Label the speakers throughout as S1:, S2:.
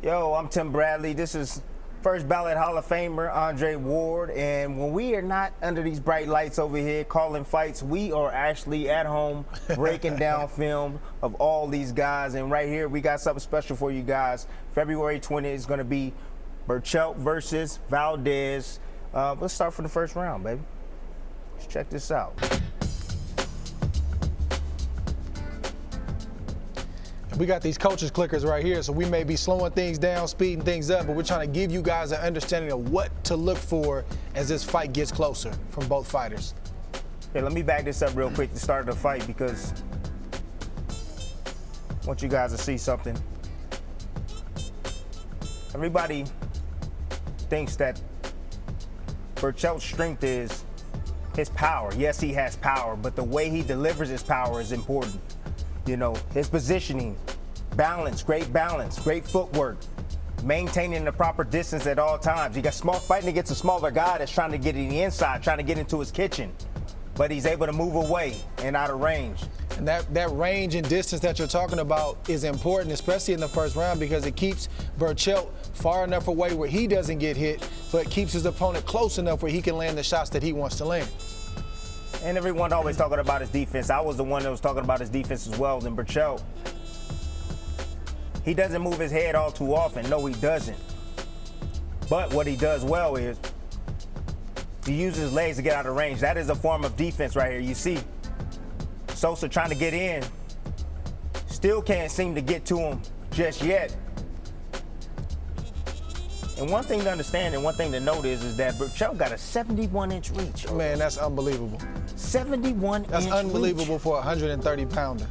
S1: Yo, I'm Tim Bradley. This is first ballot Hall of Famer Andre Ward. And when we are not under these bright lights over here calling fights, we are actually at home breaking down film of all these guys. And right here, we got something special for you guys. February 20th is going to be Berchelt versus Valdez. Let's start from the first round, baby. Let's check this out.
S2: We got these coaches clickers right here, so we may be slowing things down, speeding things up, but we're trying to give you guys an understanding of what to look for as this fight gets closer from both fighters.
S1: Hey, let me back this up real quick to start the fight because I want you guys to see something. Everybody thinks that Berchelt's strength is his power. Yes, he has power, but the way he delivers his power is important. You know, his positioning, balance, great footwork, maintaining the proper distance at all times. He got fighting against a smaller guy that's trying to get in the inside, trying to get into his kitchen, but he's able to move away and out of range.
S2: And that range and distance that you're talking about is important, especially in the first round, because it keeps Berchelt far enough away where he doesn't get hit, but keeps his opponent close enough where he can land the shots that he wants to land.
S1: And everyone always talking about his defense. I was the one that was talking about his defense as well. Than Berchelt, he doesn't move his head all too often. No, he doesn't. But what he does well is he uses his legs to get out of range. That is a form of defense right here. You see Sosa trying to get in. Still can't seem to get to him just yet. And one thing to understand and one thing to note is that Berchelt got a 71-inch reach.
S2: Man, that's unbelievable.
S1: 71-inch
S2: That's unbelievable
S1: reach.
S2: for a 130-pounder.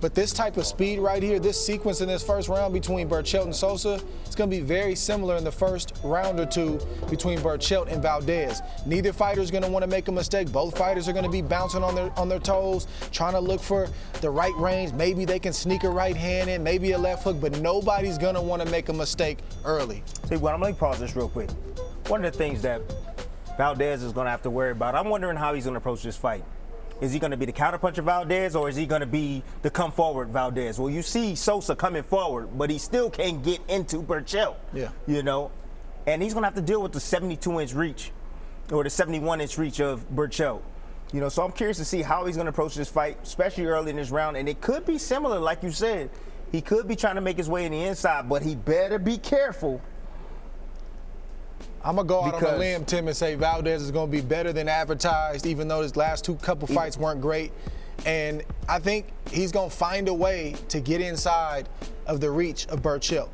S2: But this type of speed right here, this sequence in this first round between Berchelt and Sosa, it's going to be very similar in the first round or two between Berchelt and Valdez. Neither fighter is going to want to make a mistake. Both fighters are going to be bouncing on their toes, trying to look for the right range. Maybe they can sneak a right hand in, maybe a left hook, but nobody's going to want to make a mistake early.
S1: See, well, I'm going to pause this real quick. One of the things that Valdez is going to have to worry about, I'm wondering how he's going to approach this fight. Is he going to be the counterpuncher Valdez, or is he going to be the come forward Valdez? Well, you see Sosa coming forward, but he still can't get into Berchelt.
S2: Yeah.
S1: You know, and he's going to have to deal with the 72-inch reach or the 71-inch reach of Berchelt. You know, so I'm curious to see how he's going to approach this fight, especially early in this round. And it could be similar, like you said. He could be trying to make his way in the inside, but he better be careful.
S2: I'm going to go out on a limb, Tim, and say Valdez is going to be better than advertised, even though his last couple fights weren't great. And I think he's going to find a way to get inside of the reach of Berchelt.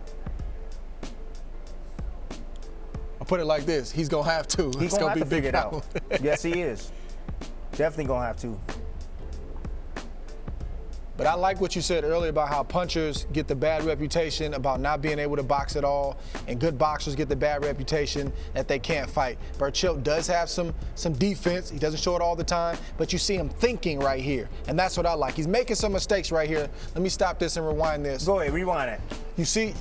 S2: I'll put it like this. He's going to have to.
S1: He's going to have to figure it out. Yes, he is. Definitely going to have to.
S2: But I like what you said earlier about how punchers get the bad reputation about not being able to box at all, and good boxers get the bad reputation that they can't fight. Berchelt does have some defense. He doesn't show it all the time, but you see him thinking right here, and that's what I like. He's making some mistakes right here. Let me stop this and rewind this.
S1: Go ahead, rewind it.
S2: You see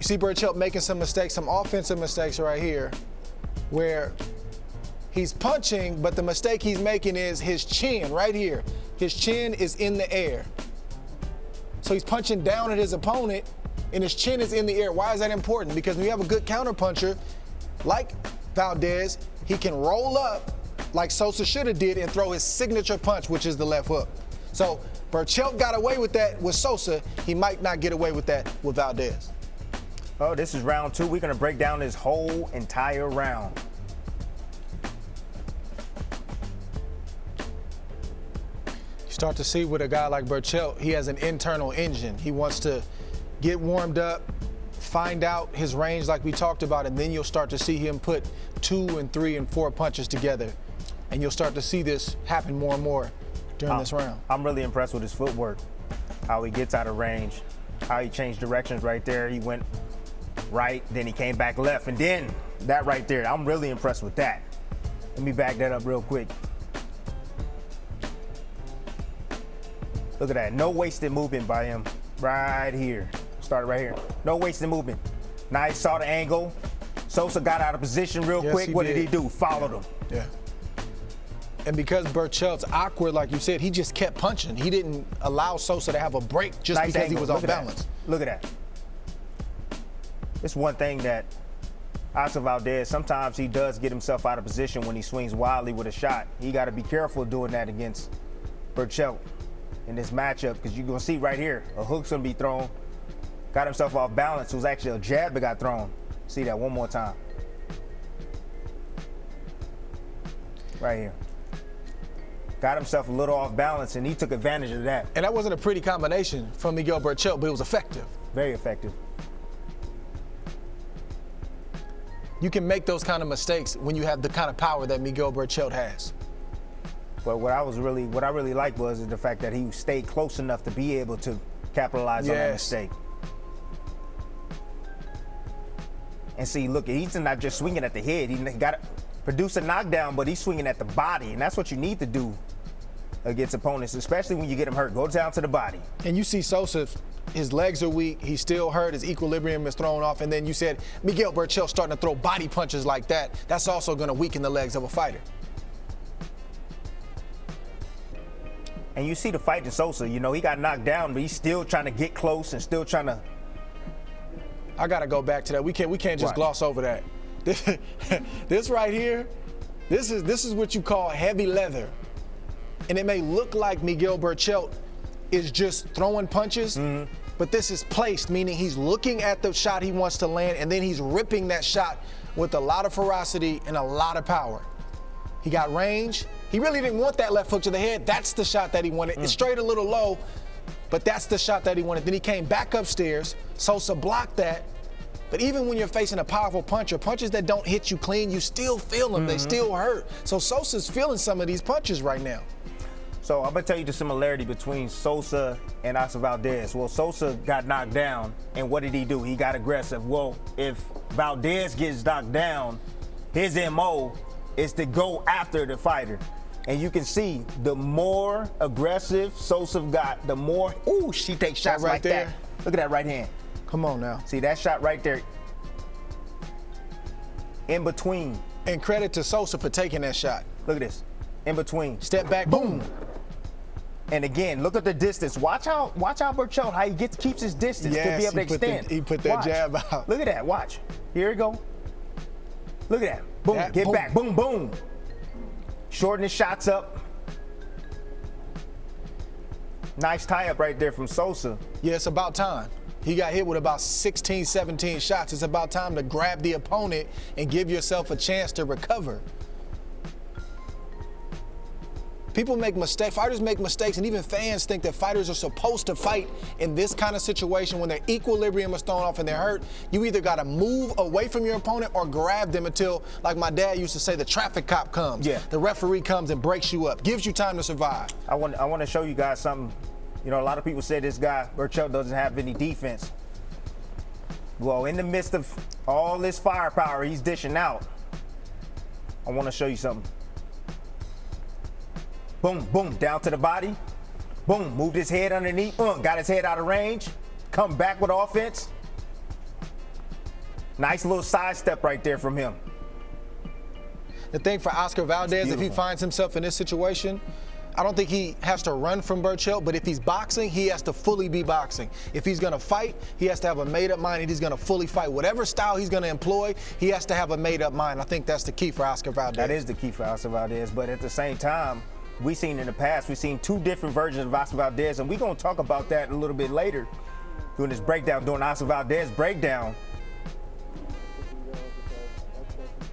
S2: Berchelt making some mistakes, some offensive mistakes right here, where he's punching, but the mistake he's making is his chin right here. His chin is in the air. So he's punching down at his opponent, and his chin is in the air. Why is that important? Because when you have a good counterpuncher like Valdez, he can roll up like Sosa should have did and throw his signature punch, which is the left hook. So Berchelt got away with that with Sosa. He might not get away with that with Valdez.
S1: Oh, this is round two. We're going to break down this whole entire round.
S2: Start to see with a guy like Berchelt, he has an internal engine. He wants to get warmed up, find out his range like we talked about, and then you'll start to see him put 2 and 3 and 4 punches together. And you'll start to see this happen more and more during this round.
S1: I'm really impressed with his footwork, how he gets out of range, how he changed directions right there. He went right, then he came back left, and then that right there, I'm really impressed with that. Let me back that up real quick. Look at that, no wasted movement by him right here. Started right here, no wasted movement. Nice, saw the angle. Sosa got out of position real quick. What did he do? Followed him.
S2: Yeah. And because Berchelt's awkward, like you said, he just kept punching. He didn't allow Sosa to have a break just because he was off balance.
S1: Look at that. It's one thing that Oscar Valdez, sometimes he does get himself out of position when he swings wildly with a shot. He got to be careful doing that against Berchelt in this matchup, because you're going to see right here, a hook's going to be thrown. Got himself off balance. It was actually a jab that got thrown. See that one more time. Right here. Got himself a little off balance, and he took advantage of that.
S2: And that wasn't a pretty combination from Miguel Berchelt, but it was effective.
S1: Very effective.
S2: You can make those kind of mistakes when you have the kind of power that Miguel Berchelt has.
S1: But what I really liked was the fact that he stayed close enough to be able to capitalize on that mistake. And see, look, he's not just swinging at the head. He got to produce a knockdown, but he's swinging at the body, and that's what you need to do against opponents, especially when you get them hurt. Go down to the body. And
S2: you see Sosa, his legs are weak. He's still hurt. His equilibrium is thrown off. And then you said Miguel Berchelt starting to throw body punches like that. That's also going to weaken the legs of a fighter.
S1: And you see the fight to Sosa. You know, he got knocked down, but he's still trying to get close and still trying to.
S2: I got to go back to that. We can't just gloss over that. This right here, this is what you call heavy leather. And it may look like Miguel Berchelt is just throwing punches, but this is placed, meaning he's looking at the shot he wants to land, and then he's ripping that shot with a lot of ferocity and a lot of power. He got range. He really didn't want that left hook to the head. That's the shot that he wanted. It's straight a little low, but that's the shot that he wanted. Then he came back upstairs. Sosa blocked that. But even when you're facing a powerful puncher, punches that don't hit you clean, you still feel them. They still hurt. So Sosa's feeling some of these punches right now.
S1: So I'm going to tell you the similarity between Sosa and Oscar Valdez. Well, Sosa got knocked down, and what did he do? He got aggressive. Well, if Valdez gets knocked down, his MO is to go after the fighter. And you can see the more aggressive Sosa got, the more, she takes shots right like there. That. Look at that right hand.
S2: Come on now.
S1: See that shot right there in between.
S2: And credit to Sosa for taking that shot.
S1: Look at this. In between.
S2: Step back, boom.
S1: And again, look at the distance. Watch out Berchelt, how he keeps his distance to be able to extend.
S2: He put that jab out.
S1: Look at that, watch. Here we go. Look at that. Boom, get back, boom, boom. Shorten his shots up. Nice tie-up right there from Sosa.
S2: Yeah, it's about time. He got hit with about 16, 17 shots. It's about time to grab the opponent and give yourself a chance to recover. People make mistakes, fighters make mistakes, and even fans think that fighters are supposed to fight in this kind of situation when their equilibrium is thrown off and they're hurt. You either got to move away from your opponent or grab them until, like my dad used to say, the traffic cop comes.
S1: Yeah.
S2: The referee comes and breaks you up, gives you time to survive.
S1: I want to show you guys something. You know, a lot of people say this guy, Berchelt, doesn't have any defense. Well, in the midst of all this firepower he's dishing out, I want to show you something. Boom, boom, down to the body. Boom, moved his head underneath. Got his head out of range. Come back with offense. Nice little side step right there from him.
S2: The thing for Oscar Valdez, if he finds himself in this situation, I don't think he has to run from Berchelt, but if he's boxing, he has to fully be boxing. If he's going to fight, he has to have a made-up mind and he's going to fully fight. Whatever style he's going to employ, he has to have a made-up mind. I think that's the key for Oscar Valdez.
S1: That is the key for Oscar Valdez, but at the same time, we've seen in the past, we've seen two different versions of Oscar Valdez, and we're going to talk about that a little bit later during this breakdown, during Oscar Valdez breakdown.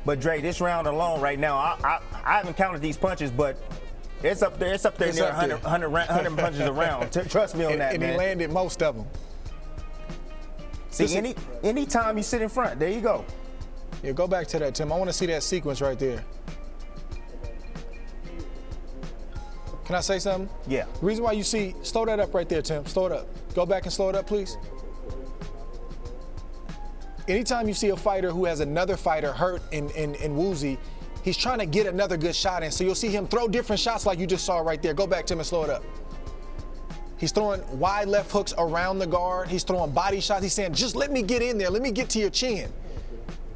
S1: But Dre, this round alone right now, I haven't counted these punches, but it's up there near 100 punches around. Trust me on that,
S2: and
S1: man.
S2: And he landed most of them.
S1: See, anytime you sit in front, there you go.
S2: Yeah, go back to that, Tim. I want to see that sequence right there. Can I say something?
S1: Yeah.
S2: The reason why you see, slow that up right there, Tim. Slow it up. Go back and slow it up, please. Anytime you see a fighter who has another fighter hurt and woozy, he's trying to get another good shot in. So you'll see him throw different shots like you just saw right there. Go back, Tim, and slow it up. He's throwing wide left hooks around the guard. He's throwing body shots. He's saying, just let me get in there. Let me get to your chin.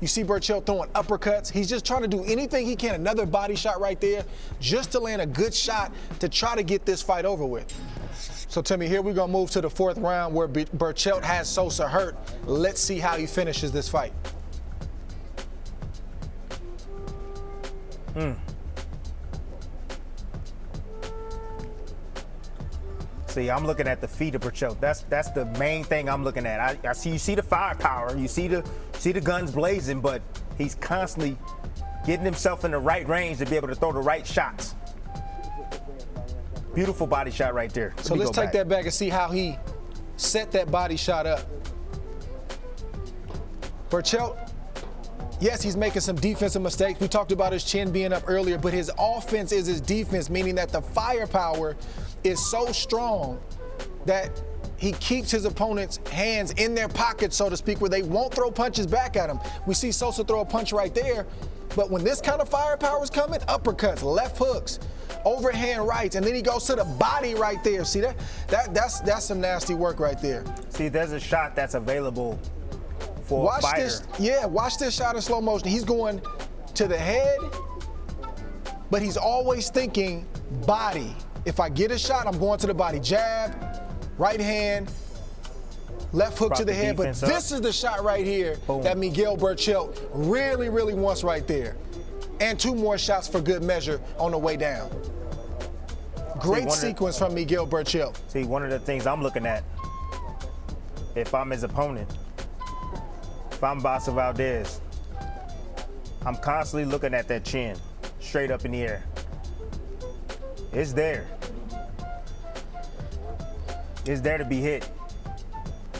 S2: You see Berchelt throwing uppercuts. He's just trying to do anything he can. Another body shot right there, just to land a good shot to try to get this fight over with. So, Timmy, here we're going to move to the 4th round where Berchelt has Sosa hurt. Let's see how he finishes this fight.
S1: See, I'm looking at the feet of Berchelt. That's the main thing I'm looking at. I see, you see the firepower, you see the guns blazing, but he's constantly getting himself in the right range to be able to throw the right shots. Beautiful body shot right there.
S2: So let's take that back and see how he set that body shot up. Berchelt, yes, he's making some defensive mistakes. We talked about his chin being up earlier, but his offense is his defense, meaning that the firepower is so strong that he keeps his opponent's hands in their pockets, so to speak, where they won't throw punches back at him. We see Sosa throw a punch right there, but when this kind of firepower is coming, uppercuts, left hooks, overhand rights, and then he goes to the body right there. See that's some nasty work right there.
S1: See, there's a shot that's available for a fighter.
S2: Watch this shot in slow motion. He's going to the head, but he's always thinking body. If I get a shot, I'm going to the body. Jab, right hand, left hook to the head. But this is the shot right here that Miguel Berchelt really, really wants right there. And 2 more shots for good measure on the way down. Great sequence from Miguel Berchelt.
S1: See, one of the things I'm looking at, if I'm his opponent, if I'm Zanfer Valdez, I'm constantly looking at that chin, straight up in the air. It's there. It's there to be hit.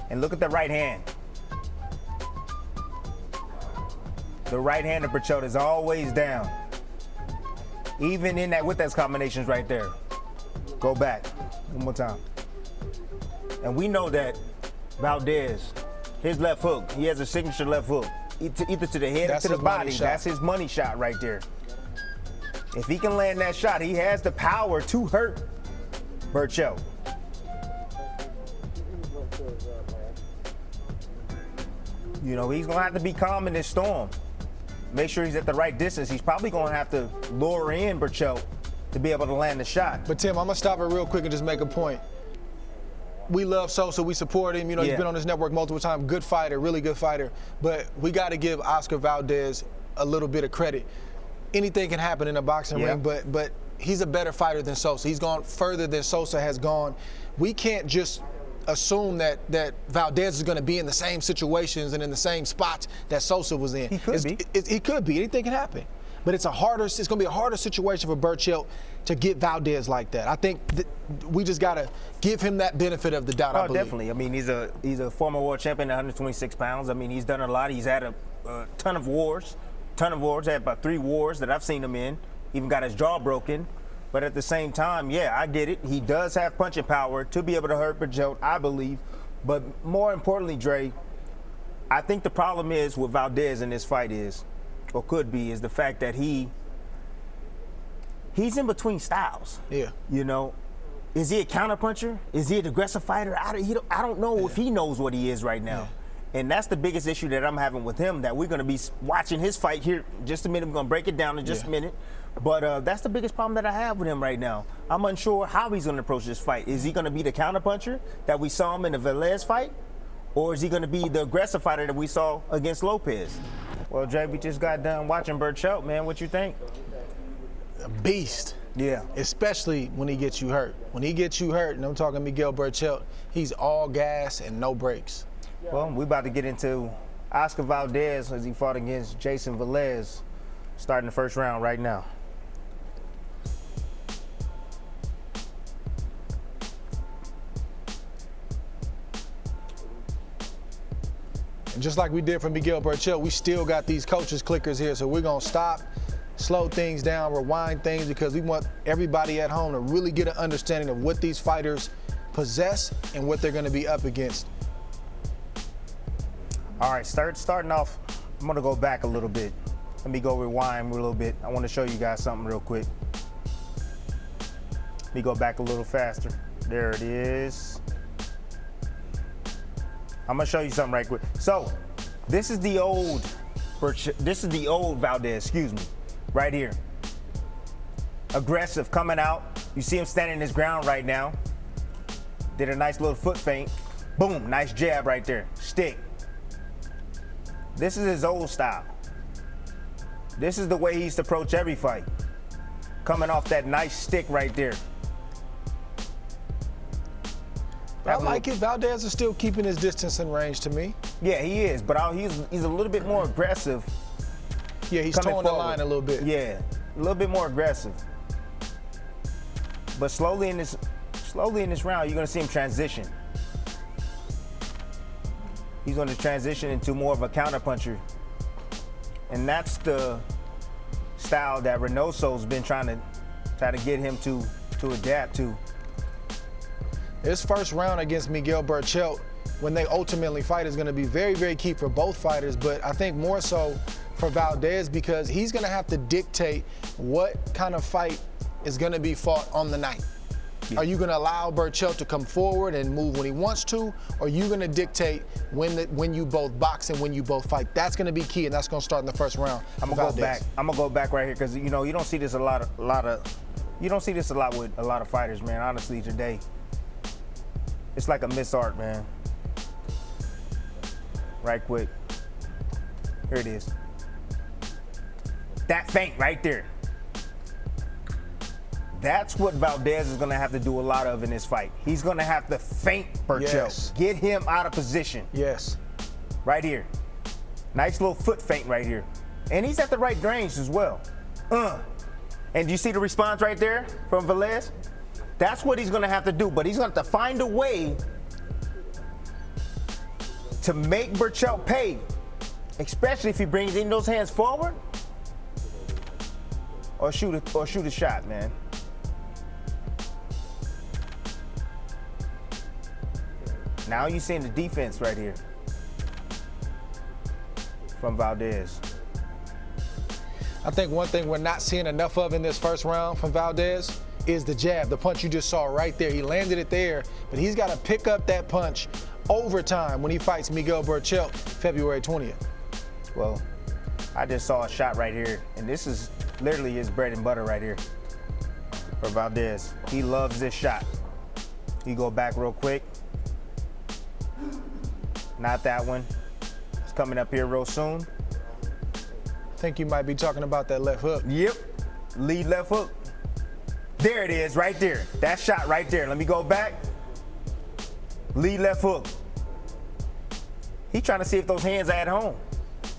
S1: And look at the right hand. The right hand of Berchelt is always down. Even in that with those combinations right there. Go back one more time. And we know that Valdez, his left hook, he has a signature left hook. Either to the head or to the body. That's his money shot right there. If he can land that shot, he has the power to hurt Berchelt. You know, he's going to have to be calm in this storm. Make sure he's at the right distance. He's probably going to have to lure in Berchelt to be able to land the shot.
S2: But, Tim, I'm going to stop it real quick and just make a point. We love Sosa. We support him. You know, he's been on this network multiple times. Good fighter, really good fighter. But we got to give Zanfer Valdez a little bit of credit. Anything can happen in a boxing ring, but he's a better fighter than Sosa. He's gone further than Sosa has gone. We can't just assume that Valdez is going to be in the same situations and in the same spots that Sosa was in.
S1: He could be.
S2: He could be. Anything can happen. But it's going to be a harder situation for Berchelt to get Valdez like that. I think we just got to give him that benefit of the doubt, I believe.
S1: Definitely. I mean, he's a former world champion at 126 pounds. I mean, he's done a lot. He's had a ton of wars. Had about 3 wars that I've seen him in. Even got his jaw broken. But at the same time, I get it. He does have punching power to be able to hurt Berchelt, I believe. But more importantly, Dre, I think the problem is with Valdez in this fight is the fact that he's in between styles.
S2: Yeah.
S1: You know, is he a counterpuncher? Is he an aggressive fighter? I don't know if he knows what he is right now. Yeah. And that's the biggest issue that I'm having with him, that we're going to be watching his fight here in just a minute. We're going to break it down in just a minute. But that's the biggest problem that I have with him right now. I'm unsure how he's going to approach this fight. Is he going to be the counterpuncher that we saw him in the Velez fight? Or is he going to be the aggressive fighter that we saw against Lopez? Well, Jay, we just got done watching Berchelt, man. What you think?
S2: A beast.
S1: Yeah.
S2: Especially when he gets you hurt. When he gets you hurt, and I'm talking Miguel Berchelt, he's all gas and no brakes.
S1: Well, we about to get into Zanfer Valdez as he fought against Jason Velez, starting the first round right now.
S2: And just like we did for Miguel Berchelt, we still got these coaches clickers here, so we're gonna stop, slow things down, rewind things, because we want everybody at home to really get an understanding of what these fighters possess and what they're gonna be up against.
S1: All right, starting off, I'm gonna go back a little bit. Let me go rewind a little bit. I wanna show you guys something real quick. Let me go back a little faster. There it is. I'm gonna show you something right quick. So, this is the old This is the old Valdez, excuse me, right here. Aggressive, coming out. You see him standing his ground right now. Did a nice little foot feint. Boom, nice jab right there. Stick. This is his old style. This is the way he used to approach every fight. Coming off that nice stick right there.
S2: I like it. Valdez is still keeping his distance and range to me.
S1: Yeah, he is, but he's a little bit more aggressive.
S2: Yeah, he's towing the line a little bit.
S1: Yeah, a little bit more aggressive. But slowly in this round, you're gonna see him transition. He's gonna transition into more of a counterpuncher. And that's the style that Reynoso's been trying to get him to adapt to.
S2: This first round against Miguel Berchelt, when they ultimately fight, is going to be very, very key for both fighters, but I think more so for Valdez because he's going to have to dictate what kind of fight is going to be fought on the night. Yeah. Are you going to allow Berchelt to come forward and move when he wants to, or are you going to dictate when you both box and when you both fight? That's going to be key, and that's going to start in the first round.
S1: I'm going to go back right here because, you know, you don't see this you don't see this a lot with a lot of fighters, man, honestly, today. It's like a missed art, man. Right quick. Here it is. That feint right there. That's what Valdez is going to have to do a lot of in this fight. He's going to have to feint Berchelt. Yes. Get him out of position.
S2: Yes.
S1: Right here. Nice little foot feint right here. And he's at the right range as well. And do you see the response right there from Valdez? That's what he's going to have to do, but he's going to have to find a way to make Berchelt pay, especially if he brings in those hands forward or shoot a shot, man. Now you're seeing the defense right here from Valdez.
S2: I think one thing we're not seeing enough of in this first round from Valdez is the jab, the punch you just saw right there. He landed it there, but he's got to pick up that punch overtime when he fights Miguel Berchelt February 20th.
S1: Well, I just saw a shot right here, and this is literally his bread and butter right here for Valdez. He loves this shot. You go back real quick. Not that one. It's coming up here real soon.
S2: I think you might be talking about that left hook.
S1: Yep, lead left hook. There it is, right there. That shot right there. Let me go back. Lead left hook. He's trying to see if those hands are at home.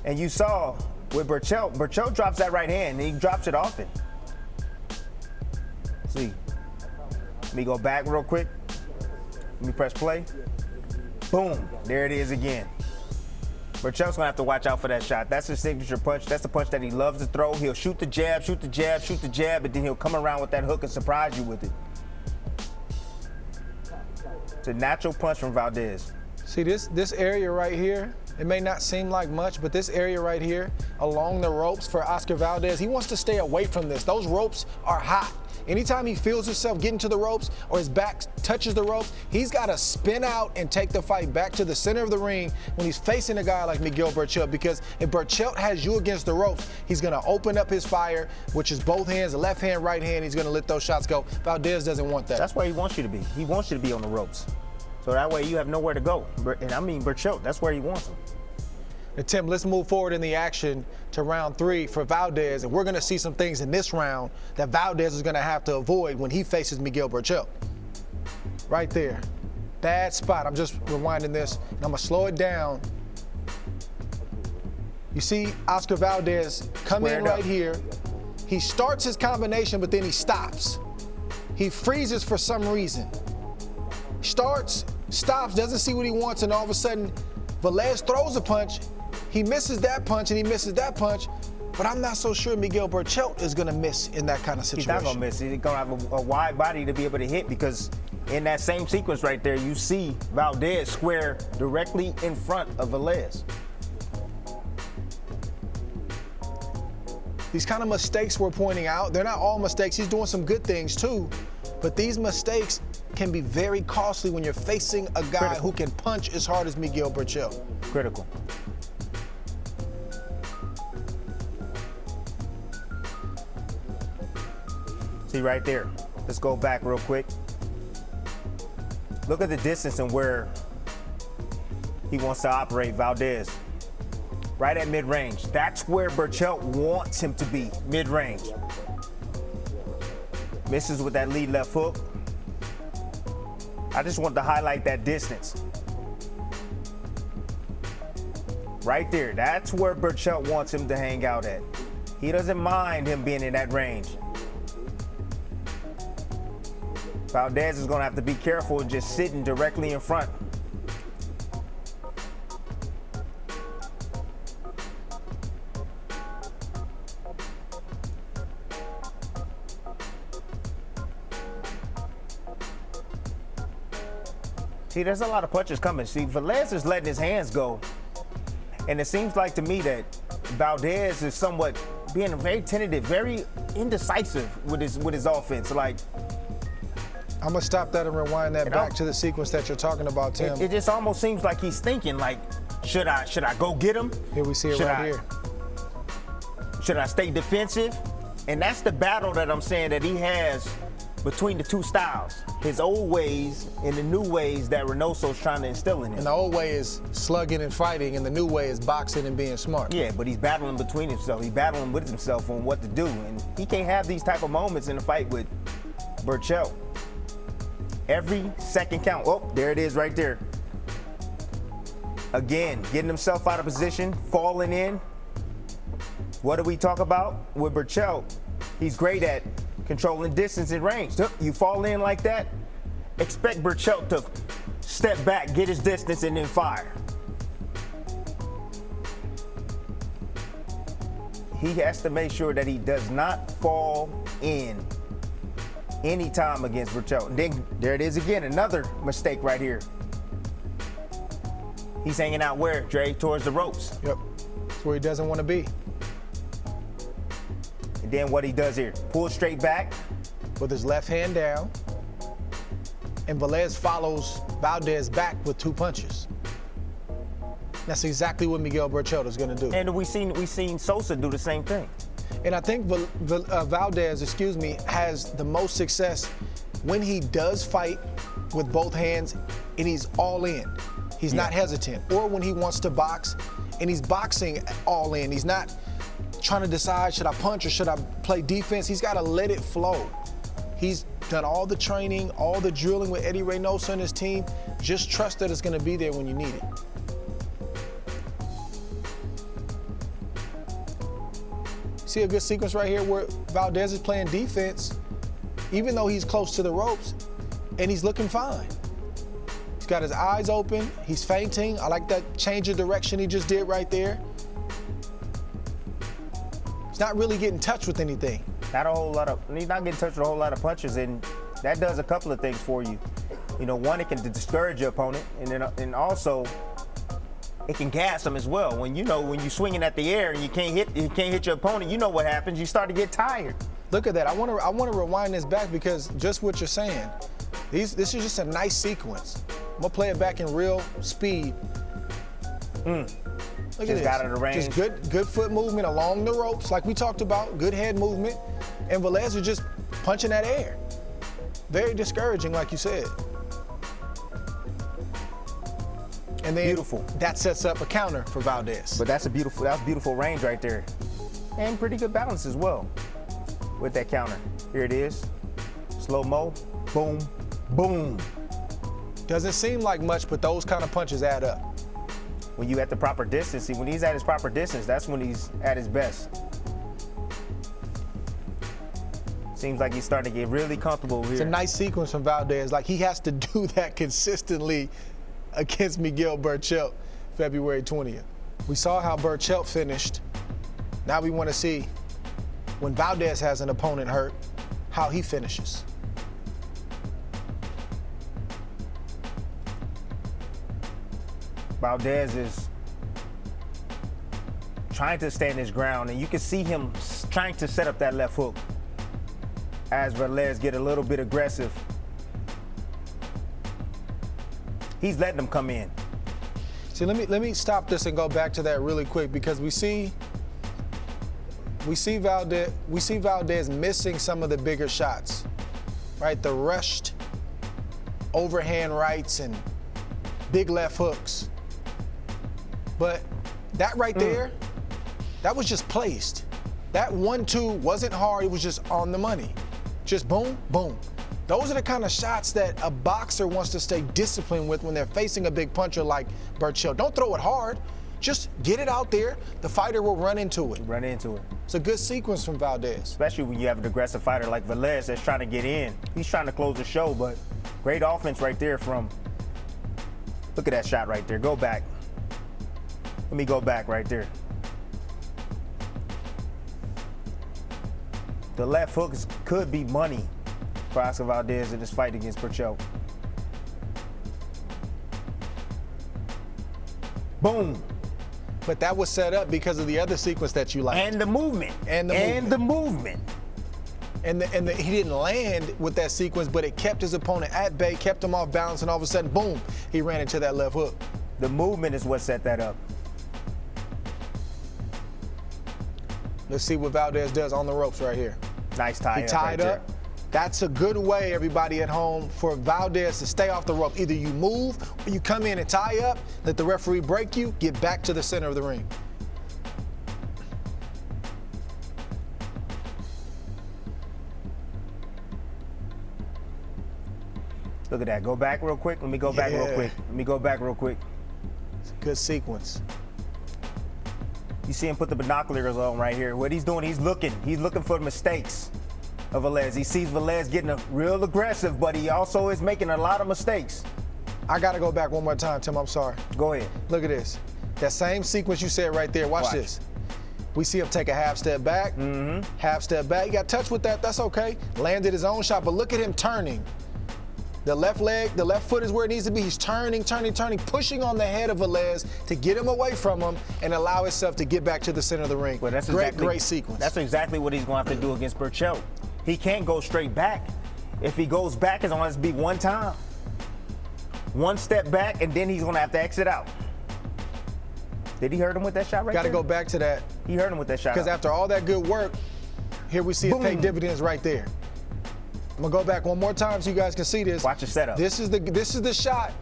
S1: And you saw with Berchelt drops that right hand, and he drops it often. See. Let me go back real quick. Let me press play. Boom. There it is again. Berchelt's gonna have to watch out for that shot. That's his signature punch. That's the punch that he loves to throw. He'll shoot the jab, shoot the jab, shoot the jab, and then he'll come around with that hook and surprise you with it. It's a natural punch from Valdez.
S2: See this area right here, it may not seem like much, but this area right here along the ropes for Oscar Valdez, he wants to stay away from this. Those ropes are hot. Anytime he feels himself getting to the ropes or his back touches the ropes, he's got to spin out and take the fight back to the center of the ring when he's facing a guy like Miguel Berchelt, because if Berchelt has you against the ropes, he's going to open up his fire, which is both hands, left hand, right hand. He's going to let those shots go. Valdez doesn't want that.
S1: That's where he wants you to be. He wants you to be on the ropes. So that way you have nowhere to go. And I mean, Berchelt, that's where he wants him.
S2: And Tim, let's move forward in the action to round 3 for Valdez, and we're going to see some things in this round that Valdez is going to have to avoid when he faces Miguel Berchelt. Right there. Bad spot. I'm just rewinding this, and I'm going to slow it down. You see Oscar Valdez come in right here. He starts his combination, but then he stops. He freezes for some reason. Starts, stops, doesn't see what he wants, and all of a sudden, Valdez throws a punch. He misses that punch and he misses that punch, but I'm not so sure Miguel Berchelt is going to miss in that kind of situation.
S1: He's not going to miss. He's going to have a wide body to be able to hit, because in that same sequence right there, you see Valdez square directly in front of Valdez.
S2: These kind of mistakes we're pointing out, they're not all mistakes. He's doing some good things too, but these mistakes can be very costly when you're facing a guy who can punch as hard as Miguel Berchelt.
S1: Critical. See right there. Let's go back real quick. Look at the distance and where he wants to operate, Valdez. Right at mid-range. That's where Berchelt wants him to be, mid-range. Misses with that lead left hook. I just want to highlight that distance. Right there, that's where Berchelt wants him to hang out at. He doesn't mind him being in that range. Valdez is gonna have to be careful and just sitting directly in front. See, there's a lot of punches coming. See, Valdez is letting his hands go. And it seems like to me that Valdez is somewhat being very tentative, very indecisive with his offense. Like,
S2: I'm gonna stop that and rewind that back to the sequence that you're talking about, Tim.
S1: It just almost seems like he's thinking, like, should I go get him?
S2: Here we see it right here.
S1: Should I stay defensive? And that's the battle that I'm saying that he has between the two styles. His old ways and the new ways that Reynoso's trying to instill in him.
S2: And the old way is slugging and fighting, and the new way is boxing and being smart.
S1: Yeah, but he's battling between himself. He's battling with himself on what to do. And he can't have these type of moments in a fight with Berchelt. Every second count. Oh, there it is right there. Again, getting himself out of position, falling in. What do we talk about with Berchelt? He's great at controlling distance and range. You fall in like that, expect Berchelt to step back, get his distance, and then fire. He has to make sure that he does not fall in any time against Berchelt. And then there it is again, another mistake right here. He's hanging out where, Dre? Towards the ropes.
S2: Yep, that's where he doesn't want to be.
S1: And then what he does here, pull straight back.
S2: With his left hand down. And Valdez follows Valdez back with 2 punches. That's exactly what Miguel Berchelt is going to do.
S1: And we've seen Sosa do the same thing.
S2: And I think Valdez, has the most success when he does fight with both hands and he's all in. He's not hesitant. Or when he wants to box and he's boxing all in. He's not trying to decide, should I punch or should I play defense? He's got to let it flow. He's done all the training, all the drilling with Eddie Reynoso and his team. Just trust that it's going to be there when you need it. See a good sequence right here where Valdez is playing defense, even though he's close to the ropes, and he's looking fine. He's got his eyes open. He's feinting. I like that change of direction he just did right there. He's not really getting touched with anything.
S1: Not a whole lot of, he's not getting touched with a whole lot of punches, and that does a couple of things for you. You know, one, it can discourage your opponent, and also it can gas him as well. When you're swinging at the air and you can't hit your opponent, you know what happens. You start to get tired.
S2: Look at that. I want to rewind this back because just what you're saying. This is just a nice sequence. I'm gonna play it back in real speed. Look at this.
S1: Got out of range.
S2: Just good foot movement along the ropes, like we talked about. Good head movement, and Valdez is just punching that air. Very discouraging, like you said. And then
S1: beautiful.
S2: That sets up a counter for Valdez.
S1: But that's beautiful range right there, and pretty good balance as well with that counter. Here it is, slow mo, boom, boom.
S2: Doesn't seem like much, but those kind of punches add up.
S1: When you at the proper distance, see, when he's at his proper distance, that's when he's at his best. Seems like he's starting to get really comfortable here.
S2: It's a nice sequence from Valdez. Like, he has to do that consistently against Miguel Berchelt, February 20th. We saw how Berchelt finished. Now we want to see, when Valdez has an opponent hurt, how he finishes.
S1: Valdez is trying to stand his ground, and you can see him trying to set up that left hook as Valdez get a little bit aggressive. He's letting them come in.
S2: See, let me stop this and go back to that really quick, because we see we see Valdez missing some of the bigger shots, right? The rushed overhand rights and big left hooks. But that right there, that was just placed. That 1-2 wasn't hard, it was just on the money. Just boom, boom. Those are the kind of shots that a boxer wants to stay disciplined with when they're facing a big puncher like Berchelt. Don't throw it hard. Just get it out there. The fighter will run into it.
S1: Run into it.
S2: It's a good sequence from Valdez.
S1: Especially when you have an aggressive fighter like Valdez that's trying to get in. He's trying to close the show, but great offense right there from, look at that shot right there. Go back. Let me go back right there. The left hook could be money for Oscar Valdez in this fight against Berchelt. Boom.
S2: But that was set up because of the other sequence that you liked.
S1: And the movement.
S2: And the movement. And he didn't land with that sequence, but it kept his opponent at bay, kept him off balance, and all of a sudden, boom, he ran into that left hook.
S1: The movement is what set that up.
S2: Let's see what Valdez does on the ropes right here.
S1: Nice tie up.
S2: He tied
S1: right
S2: up. That's a good way, everybody at home, for Valdez to stay off the rope. Either you move or you come in and tie up, let the referee break you, get back to the center of the ring.
S1: Look at that. Go back real quick. Let me go back real quick. Let me go back real quick.
S2: It's a good sequence.
S1: You see him put the binoculars on right here. What he's doing, he's looking for mistakes of Valdez. He sees Valdez getting real aggressive, but he also is making a lot of mistakes.
S2: I got to go back one more time, Tim. I'm sorry.
S1: Go ahead.
S2: Look at this. That same sequence you said right there. Watch this. We see him take a half step back, half step back. He got touched with that. That's okay. Landed his own shot, but look at him turning. The left leg, the left foot is where it needs to be. He's turning, pushing on the head of Valdez to get him away from him and allow himself to get back to the center of the ring.
S1: Well, that's
S2: great sequence.
S1: That's exactly what he's going to have to do against Berchelt. He can't go straight back. If he goes back, it's going to be one time. One step back, and then he's going to have to exit out. Did he hurt him with that shot right there?
S2: Got to go back to that.
S1: He hurt him with that shot.
S2: Because after all that good work, here we see it pay dividends right there. I'm gonna go back one more time so you guys can see this.
S1: Watch the setup.
S2: This is the shot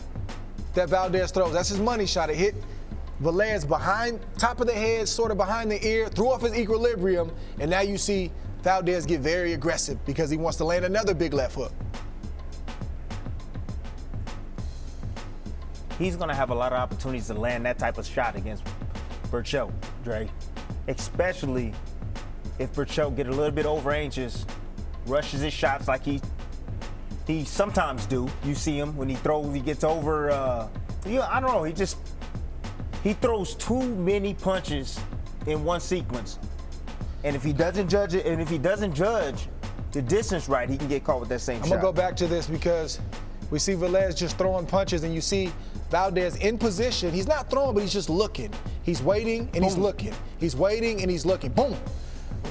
S2: that Valdez throws. That's his money shot. It hit Valdez behind, top of the head, sort of behind the ear, threw off his equilibrium, and now you see Valdez get very aggressive because he wants to land another big left hook.
S1: He's gonna have a lot of opportunities to land that type of shot against Berchelt, Dre. Especially if Berchelt get a little bit over anxious, rushes his shots like he sometimes do. You see him when he gets over, I don't know, he throws too many punches in one sequence. And if he doesn't judge it, and if he doesn't judge the distance right, he can get caught with that same shot.
S2: I'm gonna go back to this because we see Valdez just throwing punches, and you see Valdez in position. He's not throwing, but he's just looking. He's waiting and he's looking. He's waiting and he's looking. Boom.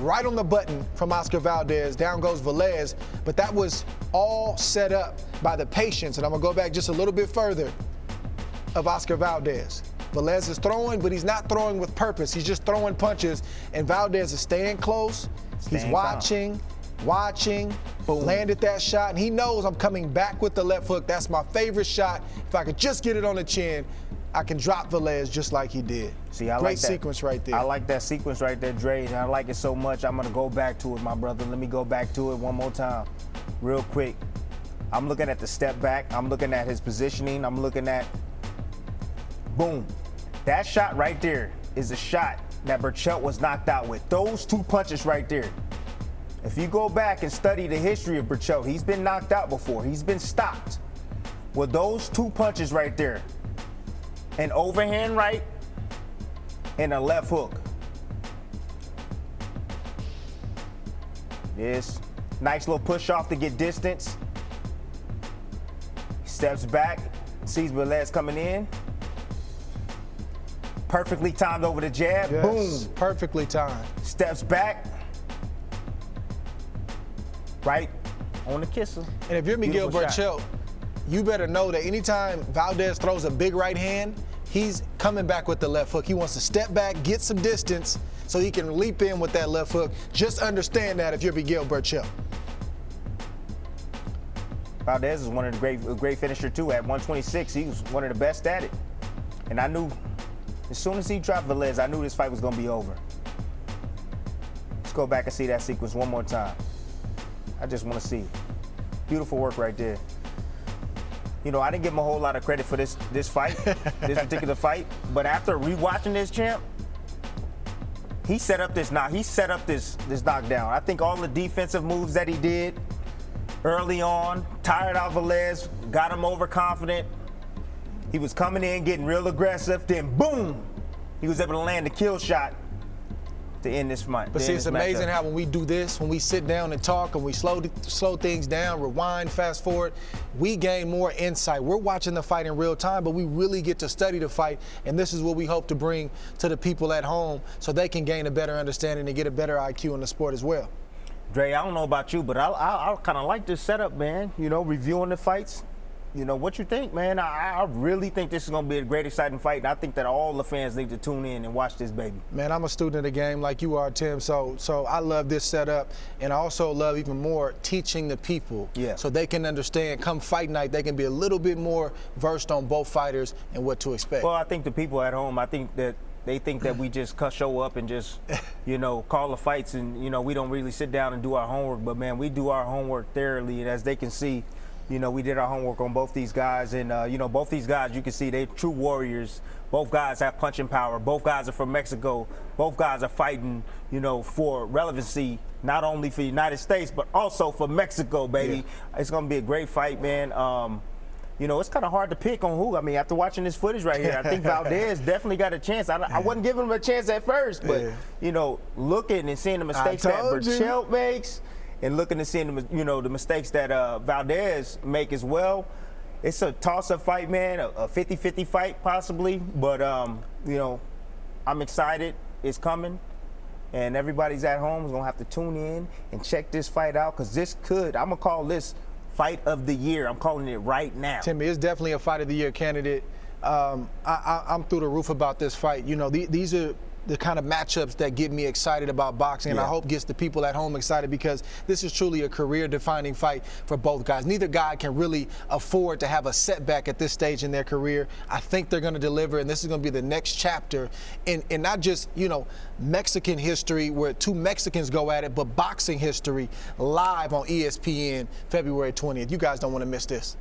S2: Right on the button from Oscar Valdez. Down goes Valdez. But that was all set up by the patience. And I'm going to go back just a little bit further of Oscar Valdez. Valdez is throwing, but he's not throwing with purpose. He's just throwing punches. And Valdez is staying close. He's watching. Boom. Landed that shot. And he knows I'm coming back with the left hook. That's my favorite shot. If I could just get it on the chin, I can drop Valdez just like he did.
S1: See, I
S2: Great
S1: like that
S2: sequence right there.
S1: I like that sequence right there, Dre, and I like it so much. I'm gonna go back to it, my brother. Let me go back to it one more time, real quick. I'm looking at the step back. I'm looking at his positioning. I'm looking at, boom. That shot right there is a shot that Berchelt was knocked out with. Those two punches right there. If you go back and study the history of Berchelt, he's been knocked out before. He's been stopped. Well, those two punches right there, an overhand right and a left hook. This nice little push off to get distance. Steps back, sees Valdez coming in. Perfectly timed over the jab.
S2: Yes,
S1: boom.
S2: Perfectly timed.
S1: Steps back. Right on the kisser.
S2: And if you're Miguel Berchelt, you better know that anytime Valdez throws a big right hand, he's coming back with the left hook. He wants to step back, get some distance, so he can leap in with that left hook. Just understand that if you're Miguel Berchelt.
S1: Valdez is one of the great finisher too. At 126, he was one of the best at it. And I knew, as soon as he dropped Valdez, I knew this fight was going to be over. Let's go back and see that sequence one more time. I just want to see it. Beautiful work right there. You know, I didn't give him a whole lot of credit for this fight, this particular fight. But after rewatching this, champ, he set up this knockdown. I think all the defensive moves that he did early on, tired out Valdez, got him overconfident. He was coming in, getting real aggressive. Then boom, he was able to land a kill shot to end this fight.
S2: But see, it's amazing how when we do this, when we sit down and talk and we slow things down, rewind, fast forward, we gain more insight. We're watching the fight in real time, but we really get to study the fight, and this is what we hope to bring to the people at home so they can gain a better understanding and get a better IQ in the sport as well.
S1: Dre, I don't know about you, but I kind of like this setup, man. You know, reviewing the fights. You know, what you think, man? I really think this is going to be a great, exciting fight, and I think that all the fans need to tune in and watch this baby.
S2: Man, I'm a student of the game like you are, Tim, so I love this setup, and I also love even more teaching the people so they can understand, come fight night, they can be a little bit more versed on both fighters and what to expect.
S1: Well, I think the people at home, I think that they think that we just show up and just, you know, call the fights and, you know, we don't really sit down and do our homework. But, man, we do our homework thoroughly. And as they can see, you know, we did our homework on both these guys. And, you know, both these guys, you can see they're true warriors. Both guys have punching power. Both guys are from Mexico. Both guys are fighting, you know, for relevancy, not only for the United States, but also for Mexico, baby. Yeah. It's going to be a great fight, man. You know, it's kind of hard to pick on who. I mean, after watching this footage right here, I think Valdez definitely got a chance. I wasn't giving him a chance at first, but, you know, looking and seeing the mistakes that Berchelt makes and looking and seeing, you know, the mistakes that Valdez make as well, it's a toss-up fight, man, a 50-50 fight possibly. But, you know, I'm excited. It's coming. And everybody's at home is going to have to tune in and check this fight out because this could, I'm going to call this Fight of the Year. I'm calling it right now.
S2: Timmy, it's definitely a Fight of the Year candidate. I'm through the roof about this fight. You know, these are the kind of matchups that get me excited about boxing, and I hope gets the people at home excited because this is truly a career-defining fight for both guys. Neither guy can really afford to have a setback at this stage in their career. I think they're going to deliver, and this is going to be the next chapter in not just, you know, Mexican history where two Mexicans go at it, but boxing history live on ESPN February 20th. You guys don't want to miss this.